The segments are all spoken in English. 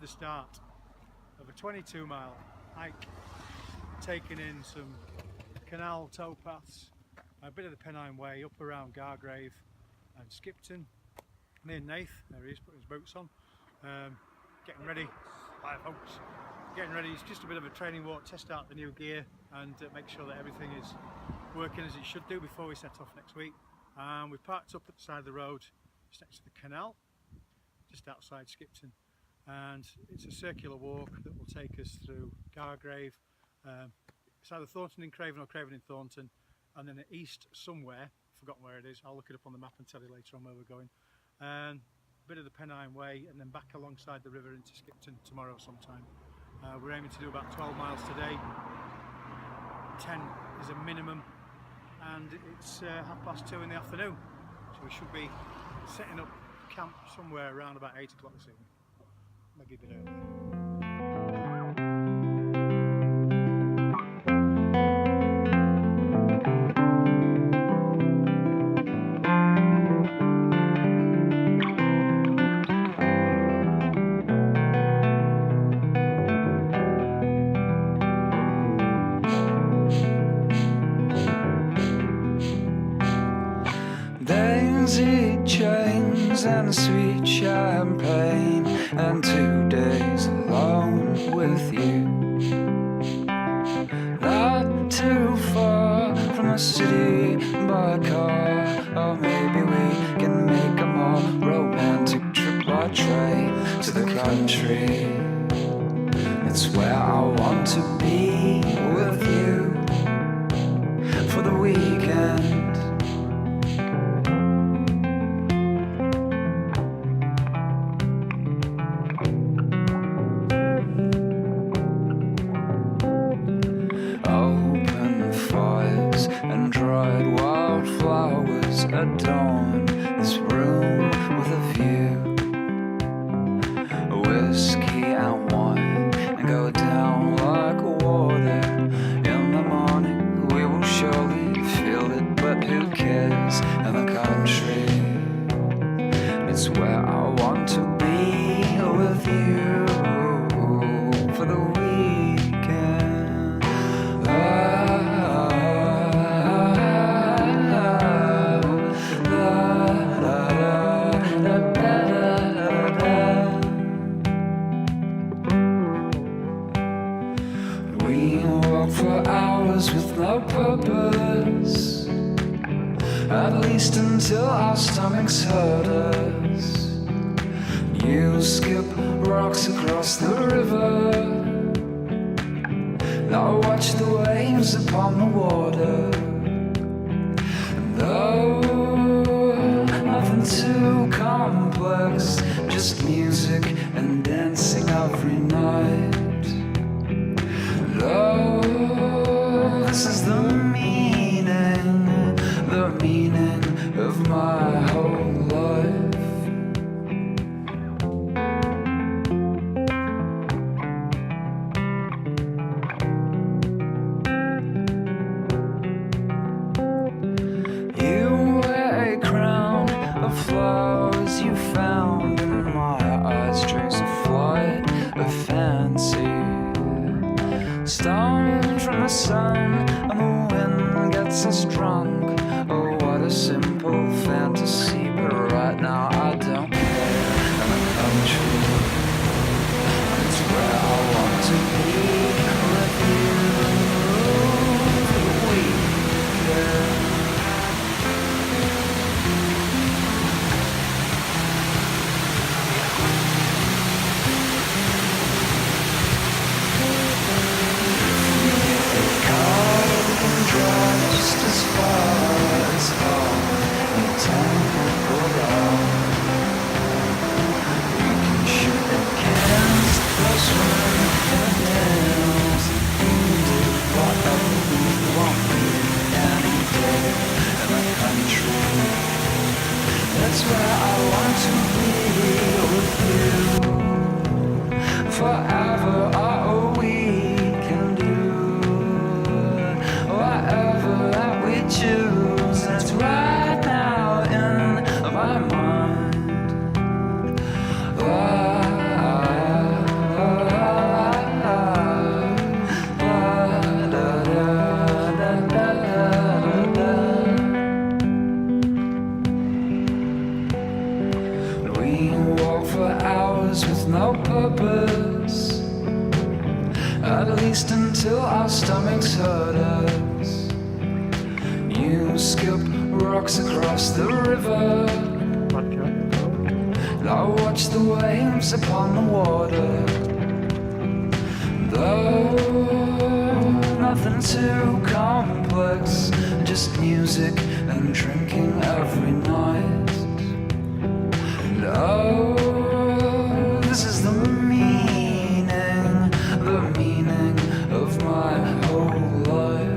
the start of a 22-mile hike, taking in some canal towpaths, a bit of the Pennine Way up around Gargrave and Skipton. Me and Nath, there he is, putting his boots on, getting ready. Hi folks, getting ready. It's just a bit of a training walk, test out the new gear and make sure that everything is working as it should do before we set off next week. We've parked up at the side of the road just next to the canal, just outside Skipton, and it's a circular walk that will take us through Gargrave. It's either Thornton in Craven or Craven in Thornton, and then east somewhere, forgotten where it is, I'll look it up on the map and tell you later on where we're going. A bit of the Pennine Way and then back alongside the river into Skipton tomorrow sometime. We're aiming to do about 12 miles today. 10 is a minimum, and it's 2:30 in the afternoon, so we should be setting up camp somewhere around about 8 o'clock this evening, maybe a bit earlier. Daisy chains and sweet champagne, and 2 days alone with you. Not too far from the city by car, or maybe we can make a more romantic trip by train to the country. It's where I want to be with you for the weekend. And dried wildflowers adorn this room with a view. Whiskey and wine and go down like water. In the morning we will surely feel it, but who cares in the country? It's where I want to be with you for the weekend. We walk for hours with no purpose, at least until our stomachs hurt us. You skip rocks across the river, now watch the waves upon the water. And though nothing too complex, just music and dancing every night. Oh, this is the meaning of my whole life. You wear a crown of flowers you found, in my eyes trace a flight of fancy. Stoned from the sun and the wind gets us drunk. Oh, what a simple fantasy, but right now I don't care. In the country, it's where I want to be with you for the weekend. Just as far as home and temporal, we can shoot at cans, plus run and dance. We can do whatever we want any day in the country. That's where I want to be with you forever. Oh, we can do whatever that we choose. That's right now in my mind. exodus. You skip rocks across the river, and I watch the waves upon the water. Though nothing too complex, just music and drinking every night. And oh, this is the meaning of my whole life.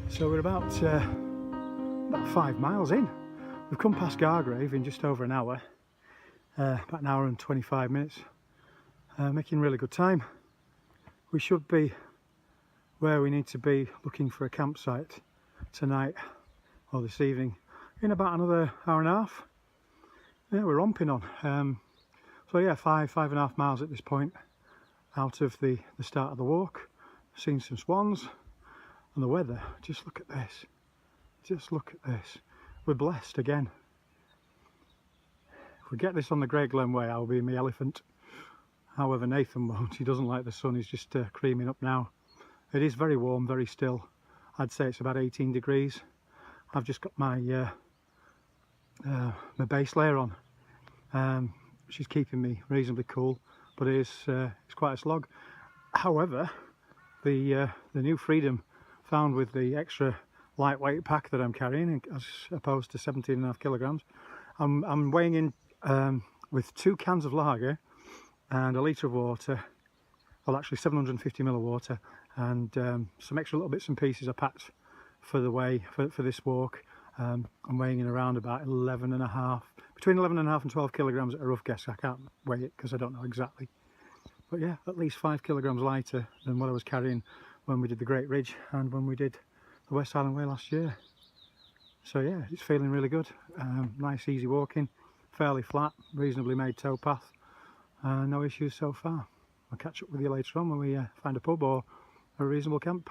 So we're about 5 miles in. We've come past Gargrave in just over an hour, about an hour and 25 minutes, making really good time. We should be where we need to be, looking for a campsite tonight or this evening in about another hour and a half. Yeah, we're romping on. So yeah, 5.5 miles at this point out of the start of the walk. Seen some swans. And the weather, just look at this, we're blessed again. If we get this on the Grey Glen Way, I'll be my elephant. However, Nathan won't, he doesn't like the sun, he's just creaming up now. It is very warm, very still. I'd say it's about 18 degrees. I've just got my my base layer on, which is keeping me reasonably cool, but it's quite a slog. However, the new Freedom found with the extra lightweight pack that I'm carrying, as opposed to 17.5 kilograms, I'm weighing in with 2 cans of lager and a litre of water, well actually 750 ml of water, and some extra little bits and pieces I packed for this walk. I'm weighing in around about 11.5, between 11.5 and 12 kilograms at a rough guess. I can't weigh it because I don't know exactly, but yeah, at least 5 kilograms lighter than what I was carrying when we did the Great Ridge and when we did the West Highland Way last year. So yeah, it's feeling really good. Nice easy walking, fairly flat, reasonably made towpath, no issues so far. I'll catch up with you later on when we find a pub or a reasonable camp.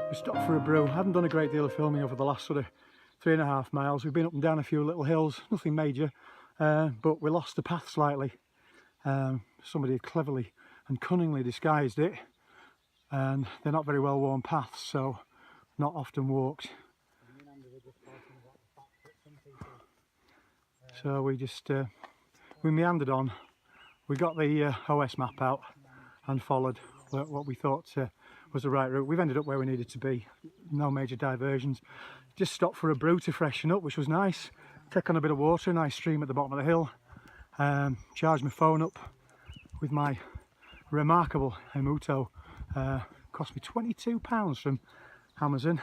We stopped for a brew. I haven't done a great deal of filming over the last sort of 3.5 miles. We've been up and down a few little hills, nothing major, but we lost the path slightly. Somebody had cleverly and cunningly disguised it, and they're not very well worn paths, so not often walked. So we just we meandered on we got the OS map out and followed what we thought was the right route. We've ended up where we needed to be, no major diversions. Just stopped for a brew to freshen up, which was nice. Take on a bit of water, a nice stream at the bottom of the hill. Charged my phone up with my remarkable Emuto. Cost me £22 from Amazon.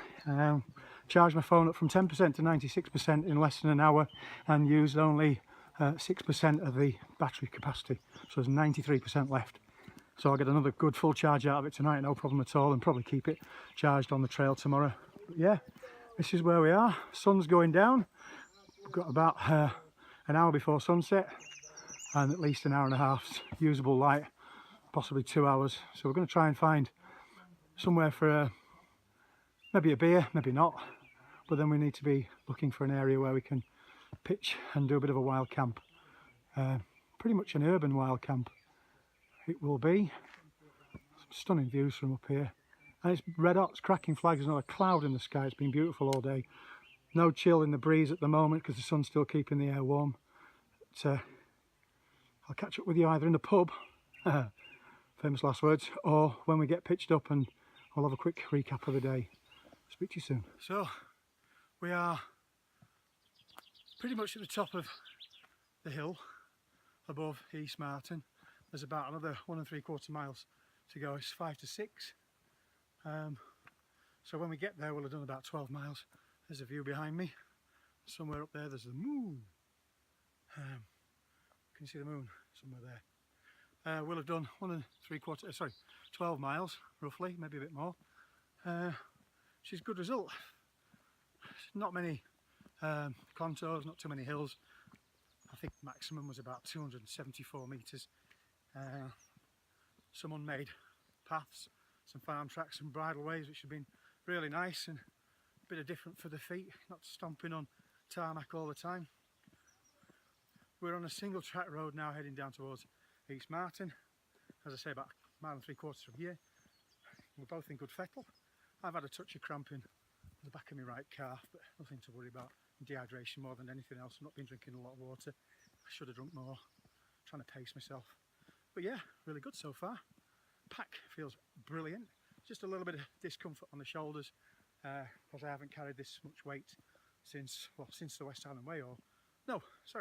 Charged my phone up from 10% to 96% in less than an hour and used only 6% of the battery capacity. So there's 93% left. So I'll get another good full charge out of it tonight, no problem at all, and probably keep it charged on the trail tomorrow. But yeah, this is where we are. Sun's going down. We've got about an hour before sunset and at least an hour and a half's usable light, possibly 2 hours. So we're going to try and find somewhere for maybe a beer, maybe not. But then we need to be looking for an area where we can pitch and do a bit of a wild camp. Pretty much an urban wild camp it will be. Some stunning views from up here. And it's red hot, it's cracking flags, there's not a cloud in the sky. It's been beautiful all day. No chill in the breeze at the moment because the sun's still keeping the air warm. But, I'll catch up with you either in the pub, famous last words, or when we get pitched up and I'll have a quick recap of the day. Speak to you soon. So, we are pretty much at the top of the hill above East Martin. There's about another 1 3/4 miles to go. It's 5 to 6. So when we get there we'll have done about 12 miles. There's a view behind me. Somewhere up there there's the moon. Can you see the moon? Somewhere there. We'll have done 1 3/4, 12 miles roughly, maybe a bit more. Which is a good result. Not many contours, not too many hills. I think maximum was about 274 metres. Some unmade paths, some farm tracks and bridleways which have been really nice and a bit of different for the feet, not stomping on tarmac all the time. We're on a single track road now heading down towards East Martin, as I say about 1 3/4 from here. We're both in good fettle. I've had a touch of cramping on the back of my right calf, but nothing to worry about. Dehydration more than anything else. I've not been drinking a lot of water. I should have drunk more. I'm trying to pace myself. But yeah, really good so far. Pack feels brilliant. Just a little bit of discomfort on the shoulders because I haven't carried this much weight since the West Highland Way,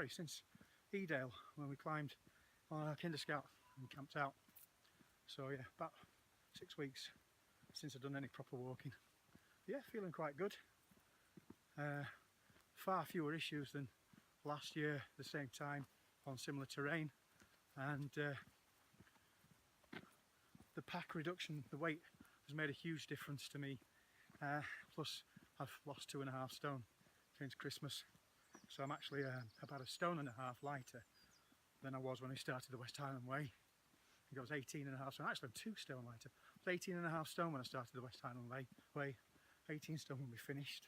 since Edale when we climbed on Kinder Scout and camped out. So yeah, about 6 weeks since I've done any proper walking. Yeah, feeling quite good. Far fewer issues than last year the same time on similar terrain, and the pack reduction, the weight has made a huge difference to me. Plus I've lost 2.5 stone since Christmas, so I'm actually about 1.5 stone lighter than I was when I started the West Highland Way. I think I was 18.5 stone. Actually I'm 2 stone lighter. I was 18.5 stone when I started the West Highland Way, 18 stone when we finished,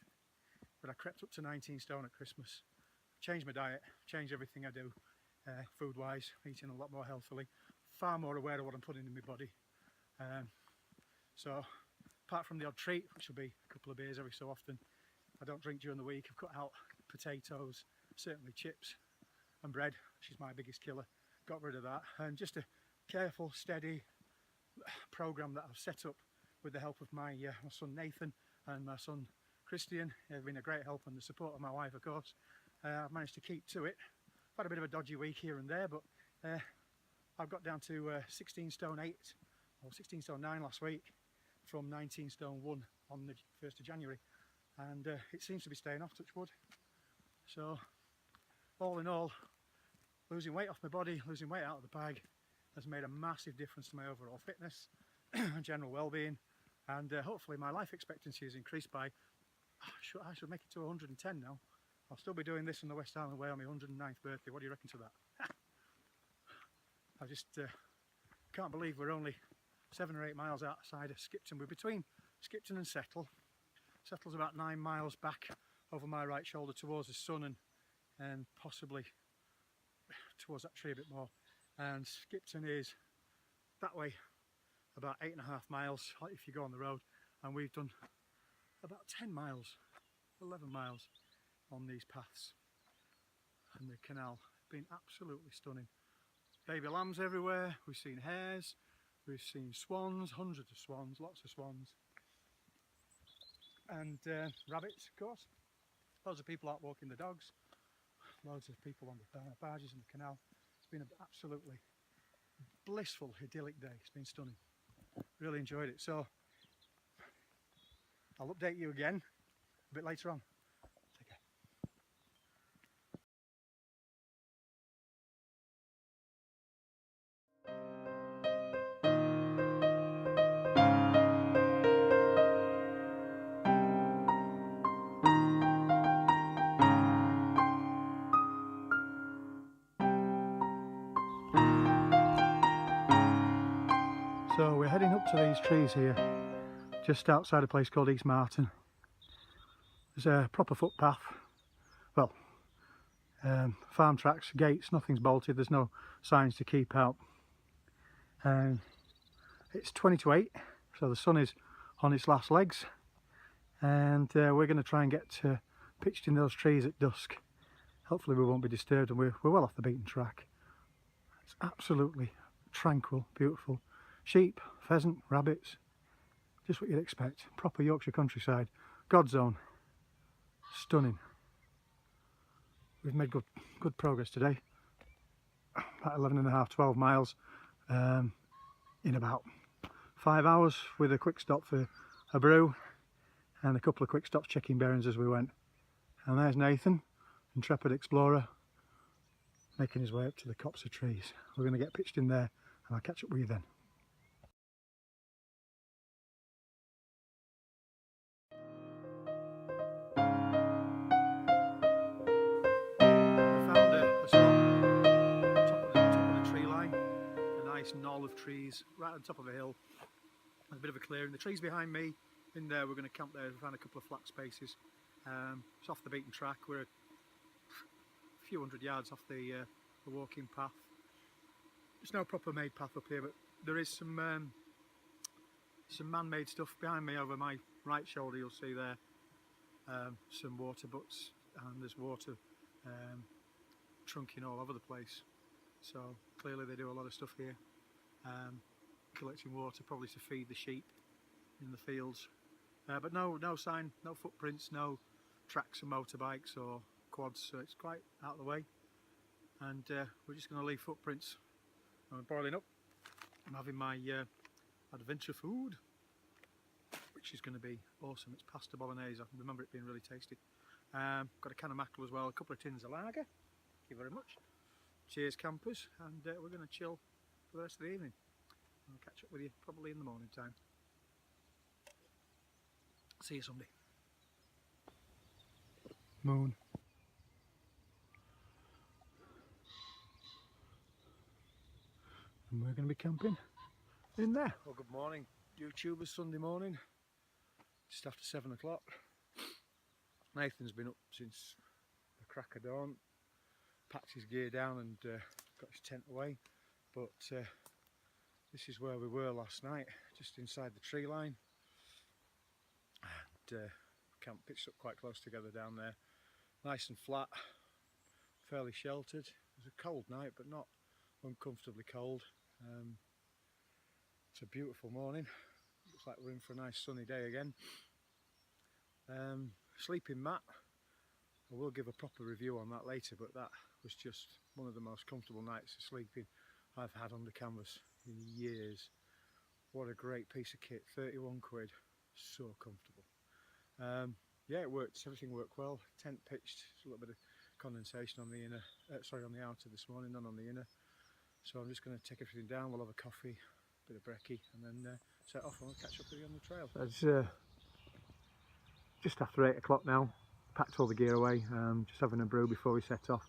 but I crept up to 19 stone at Christmas. Changed my diet, changed everything I do, food wise, eating a lot more healthily, far more aware of what I'm putting in my body. So apart from the odd treat, which will be a couple of beers every so often, I don't drink during the week. I've cut out potatoes, certainly chips and bread, which is my biggest killer. Got rid of that, and just a careful, steady program that I've set up with the help of my son Nathan and my son Christian. They've been a great help, and the support of my wife, of course. I've managed to keep to it. I've had a bit of a dodgy week here and there, but I've got down to 16 stone 8 or 16 stone 9 last week from 19 stone 1 on the 1st of January, and it seems to be staying off, touch wood. So all in all, losing weight off my body, losing weight out of the bag has made a massive difference to my overall fitness and general well-being, and hopefully my life expectancy has increased by, I should make it to 110 now. I'll still be doing this on the West Highland Way on my 109th birthday. What do you reckon to that? I just can't believe we're only 7 or 8 miles outside of Skipton. We're between Skipton and Settle. Settle's about 9 miles back over my right shoulder towards the sun and possibly towards that tree a bit more. And Skipton is that way about 8.5 miles if you go on the road, and we've done about 10 miles, 11 miles on these paths, and the canal been absolutely stunning. baby lambs everywhere, we've seen hares, we've seen swans, hundreds of swans, lots of swans, and rabbits, of course. Loads of people out walking the dogs, loads of people on the barges in the canal. It's been an absolutely blissful, idyllic day. It's been stunning. Really enjoyed it. So I'll update you again a bit later on. Take care. So we're heading up to these trees here, just outside a place called East Marton. There's a proper footpath, well, farm tracks, gates, nothing's bolted, there's no signs to keep out. It's 20 to 8, so the sun is on its last legs, and we're going to try and get pitched in those trees at dusk. Hopefully we won't be disturbed, and we're well off the beaten track. It's absolutely tranquil, beautiful. Sheep, pheasant, rabbits, just what you'd expect. Proper Yorkshire countryside. God's own. Stunning. We've made good progress today. About 11.5, 12 miles in about 5 hours, with a quick stop for a brew and a couple of quick stops checking bearings as we went. And there's Nathan, intrepid explorer, making his way up to the copse of trees. We're going to get pitched in there, and I'll catch up with you then. Knoll of trees right on top of a hill. There's a bit of a clearing. The trees behind me, in there, we're going to camp there. We found a couple of flat spaces. It's off the beaten track. We're a few hundred yards off the walking path. There's no proper made path up here, but there is some man-made stuff behind me. Over my right shoulder you'll see there some water butts, and there's water trunking all over the place. So clearly they do a lot of stuff here, collecting water, probably to feed the sheep in the fields. But no sign, no footprints, no tracks of motorbikes or quads, so it's quite out of the way. And we're just going to leave footprints. I'm boiling up. I'm having my adventure food, which is going to be awesome. It's pasta bolognese. I remember it being really tasty. Got a can of mackerel as well, a couple of tins of lager. Thank you very much. Cheers campers, and we're going to chill for the rest of the evening. I'll catch up with you probably in the morning time. See you Sunday. Moon. And we're going to be camping in there. Well, good morning YouTubers, Sunday morning, just after 7 o'clock. Nathan's been up since the crack of dawn, packed his gear down and got his tent away, but this is where we were last night, just inside the tree line, and camp pitched up quite close together down there, nice and flat, fairly sheltered. It was a cold night, but not uncomfortably cold. It's a beautiful morning. Looks like we're in for a nice sunny day again. Sleeping mat, I will give a proper review on that later, but that was just one of the most comfortable nights of sleeping I've had under canvas in years. What a great piece of kit, 31 quid, so comfortable. Yeah, it worked, everything worked well. Tent pitched, a little bit of condensation on the inner, on the outer this morning, none on the inner. So I'm just going to take everything down, we'll have a coffee, a bit of brekkie, and then set off and we'll catch up with you on the trail. It's just after 8 o'clock now, packed all the gear away, just having a brew before we set off.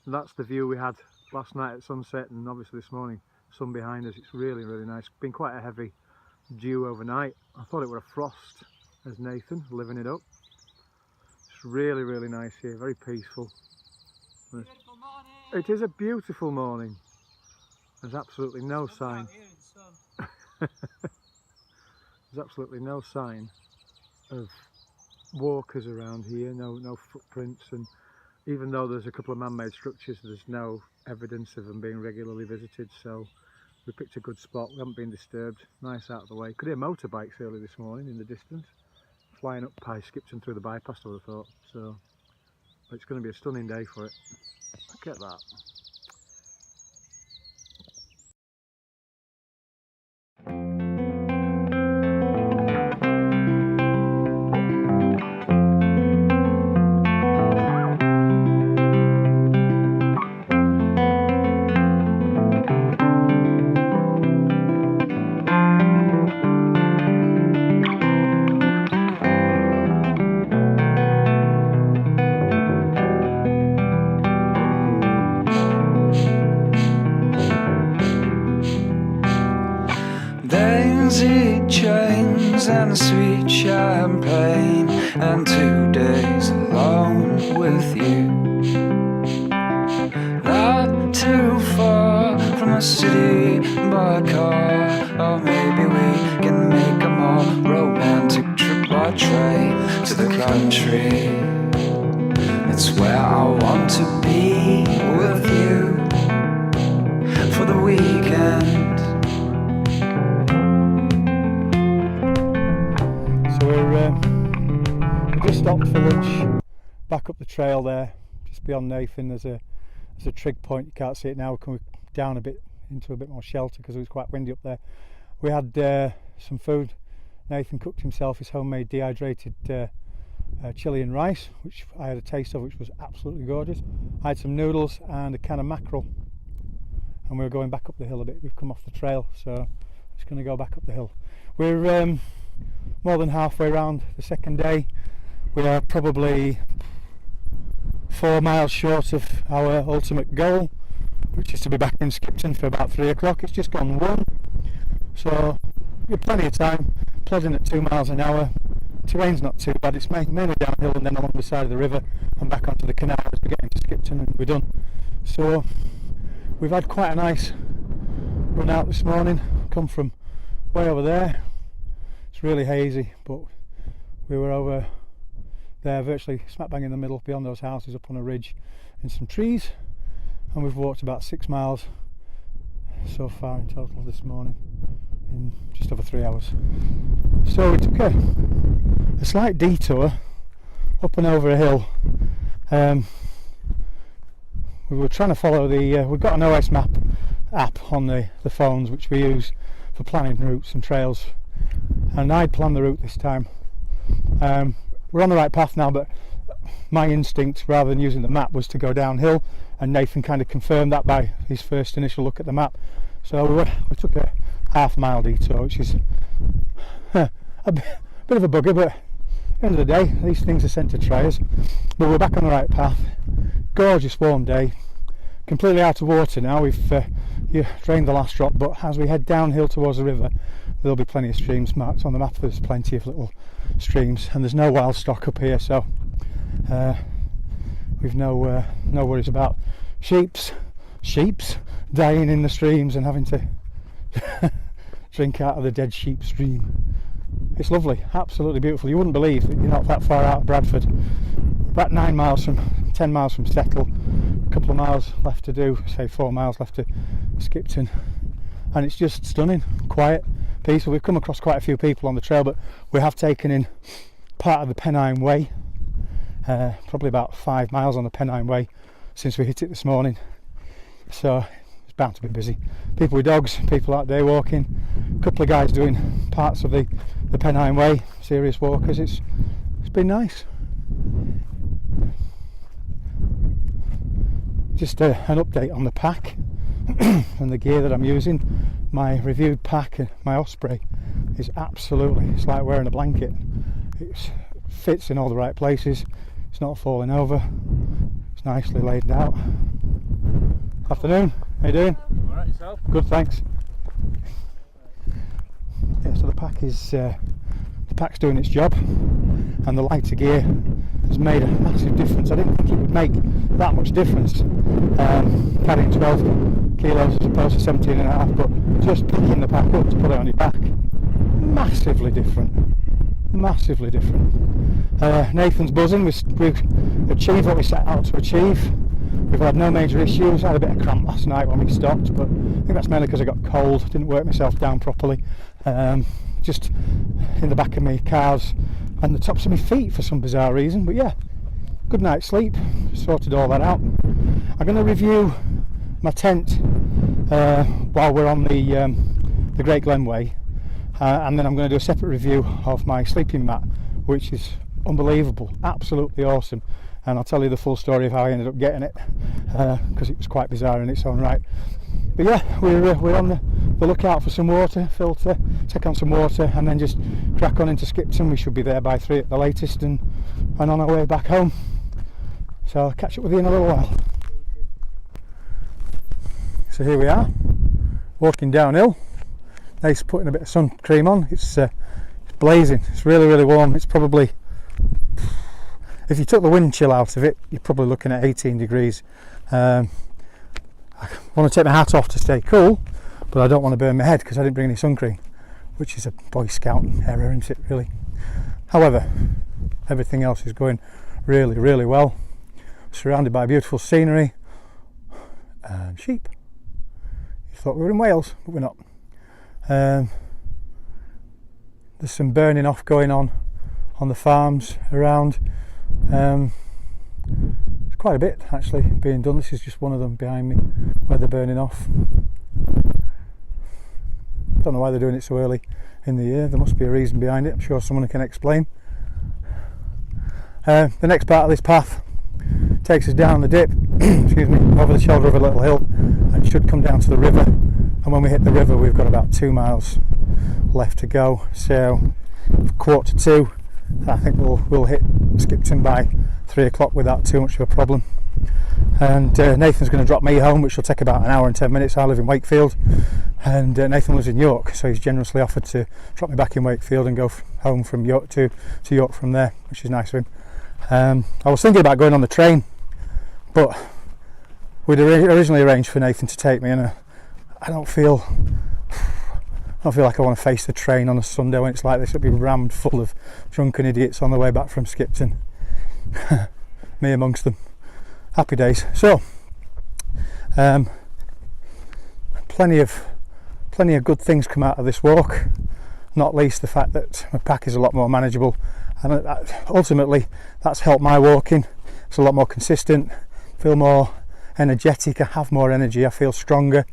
And that's the view we had last night at sunset, and obviously this morning, sun behind us. It's really, really nice. Been quite a heavy dew overnight. I thought it were a frost, as Nathan, living it up. It's really, really nice here, very peaceful. Beautiful morning. It is a beautiful morning. There's absolutely no sign. There's absolutely no sign of walkers around here, no footprints, and even though there's a couple of man-made structures, there's no evidence of them being regularly visited, so we picked a good spot. We haven't been disturbed. Nice out of the way. Could hear motorbikes early this morning in the distance, flying up by Skipton through the bypass, I would have thought. So it's going to be a stunning day for it. Look at that. Daisy chains and sweet champagne, and 2 days alone with you. Not too far from a city by car, or maybe we can make a more romantic trip by train to the country. It's where I want to be with you for the weekend. We just stopped for lunch back up the trail there, just beyond Nathan. There's a trig point. You can't see it now. We're coming down a bit into a bit more shelter because it was quite windy up there. We had some food. Nathan cooked himself his homemade dehydrated chilli and rice, which I had a taste of, which was absolutely gorgeous. I had some noodles and a can of mackerel, and we were going back up the hill a bit. We've come off the trail, so just going to go back up the hill. We're more than halfway around the second day. We are probably 4 miles short of our ultimate goal, which is to be back in Skipton for about 3 o'clock. It's just gone 1, so we've plenty of time, plodding at 2 miles an hour. Terrain's not too bad. It's mainly downhill and then along the side of the river and back onto the canal as we get into Skipton and we're done. So we've had quite a nice run out this morning. Come from way over there. It's really hazy, but we were over there virtually smack bang in the middle beyond those houses up on a ridge and some trees, and we've walked about 6 miles so far in total this morning in just over 3 hours. So we took a slight detour up and over a hill. We were trying to follow the we've got an OS map app on the phones which we use for planning routes and trails, and I'd planned the route this time. We're on the right path now, but my instinct, rather than using the map, was to go downhill, and Nathan kind of confirmed that by his first initial look at the map. So we took a half-mile detour, which is a bit of a bugger, but at the end of the day, these things are sent to try us. But we're back on the right path. Gorgeous warm day, completely out of water now. We've drained the last drop, but as we head downhill towards the river, there'll be plenty of streams marked on the map. There's plenty of little streams, and there's no wild stock up here, so we've no worries about sheeps dying in the streams and having to drink out of the dead sheep stream. It's lovely, absolutely beautiful. You wouldn't believe that you're not that far out of Bradford. About 10 miles from Settle, a couple of miles left to do, say 4 miles left to Skipton, and it's just stunning, quiet, peaceful. We've come across quite a few people on the trail, but we have taken in part of the Pennine Way, probably about 5 miles on the Pennine Way since we hit it this morning, so it's bound to be busy. People with dogs, people out day walking, a couple of guys doing parts of the Pennine Way, serious walkers. It's been nice. Just an update on the pack and the gear that I'm using. My reviewed pack, my Osprey, is absolutely, it's like wearing a blanket. It fits in all the right places, it's not falling over, it's nicely laid out. Afternoon, how you doing? Alright, yourself? Good, thanks. Yeah, so the pack's doing its job, and the lighter gear has made a massive difference. I didn't think it would make that much difference, carrying 12 kilos as opposed to 17 and a half, but just picking the pack up to put it on your back, massively different. massively different. Nathan's buzzing. We've achieved what we set out to achieve. We've had no major issues. I had a bit of cramp last night when we stopped, but I think that's mainly because I got cold, didn't work myself down properly. Just in the back of my calves and the tops of my feet for some bizarre reason. But yeah, good night's sleep, sorted all that out. I'm going to review my tent while we're on the Great Glen Way, and then I'm going to do a separate review of my sleeping mat, which is unbelievable, absolutely awesome. And I'll tell you the full story of how I ended up getting it, because it was quite bizarre in its own right. But yeah, we're on the lookout for some water, filter, take on some water, and then just crack on into Skipton. We should be there by 3 at the latest, and on our way back home. So I'll catch up with you in a little while. So here we are, walking downhill. Nice, putting a bit of sun cream on. It's blazing. It's really, really warm. It's probably, if you took the wind chill out of it, you're probably looking at 18 degrees. I want to take my hat off to stay cool, but I don't want to burn my head because I didn't bring any sun cream, which is a Boy Scout error, isn't it, really? However, everything else is going really, really well. Surrounded by beautiful scenery and sheep. You thought we were in Wales, but we're not. There's some burning off going on the farms around. There's quite a bit actually being done. This is just one of them behind me where they're burning off. Don't know why they're doing it so early in the year. There must be a reason behind it. I'm sure someone can explain. The next part of this path takes us down the dip, excuse me, over the shoulder of a little hill, and should come down to the river. And when we hit the river, we've got about 2 miles left to go. So 1:45, I think we'll hit Skipton by 3 o'clock without too much of a problem. And Nathan's going to drop me home, which will take about an hour and 10 minutes. I live in Wakefield, and Nathan lives in York, so he's generously offered to drop me back in Wakefield and go home from York to York from there, which is nice of him. I was thinking about going on the train, but we'd originally arranged for Nathan to take me, and I don't feel like I want to face the train on a Sunday when it's like this. It'll be rammed full of drunken idiots on the way back from Skipton. Me amongst them. Happy days. So plenty of good things come out of this walk, not least the fact that my pack is a lot more manageable, and ultimately that's helped my walking. It's a lot more consistent, feel more energetic, I have more energy, I feel stronger,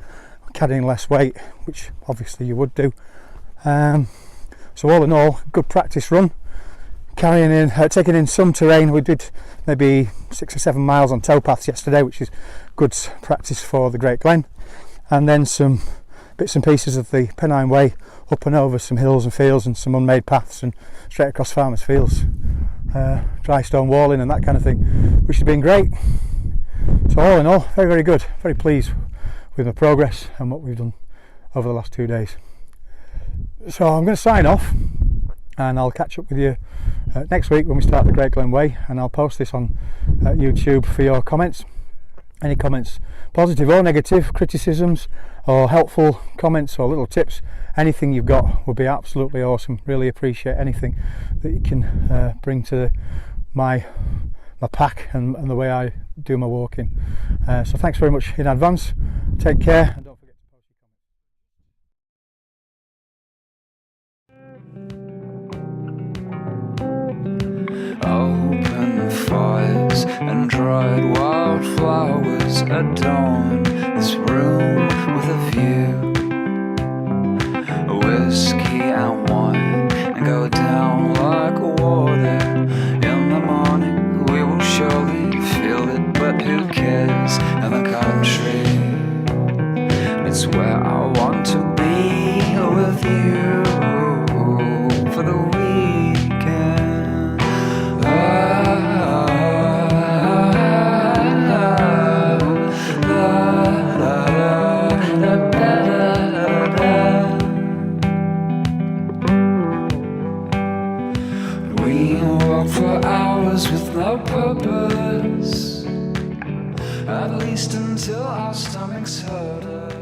I'm carrying less weight, which obviously you would do. So all in all, good practice run. Taking in some terrain. We did maybe 6 or 7 miles on towpaths yesterday, which is good practice for the Great Glen, and then some bits and pieces of the Pennine Way up and over some hills and fields and some unmade paths and straight across farmers' fields, dry stone walling and that kind of thing, which has been great. So all in all, very, very good. Very pleased with my progress and what we've done over the last 2 days. So I'm going to sign off, and I'll catch up with you next week when we start the Great Glen Way, and I'll post this on YouTube for your comments. Any comments, positive or negative, criticisms or helpful comments or little tips, anything you've got would be absolutely awesome. Really appreciate anything that you can bring to my pack and the way I do my walking. So thanks very much in advance. Take care, and don't forget to post your comments. Open fires and dried wildflowers adorn this room with a view. Whiskey and wine and go down like water. In the morning we will surely feel it, but who cares? In the country, it's where I want to be with you for the weekend. We walk for hours with no purpose, at least until our stomachs hurt us.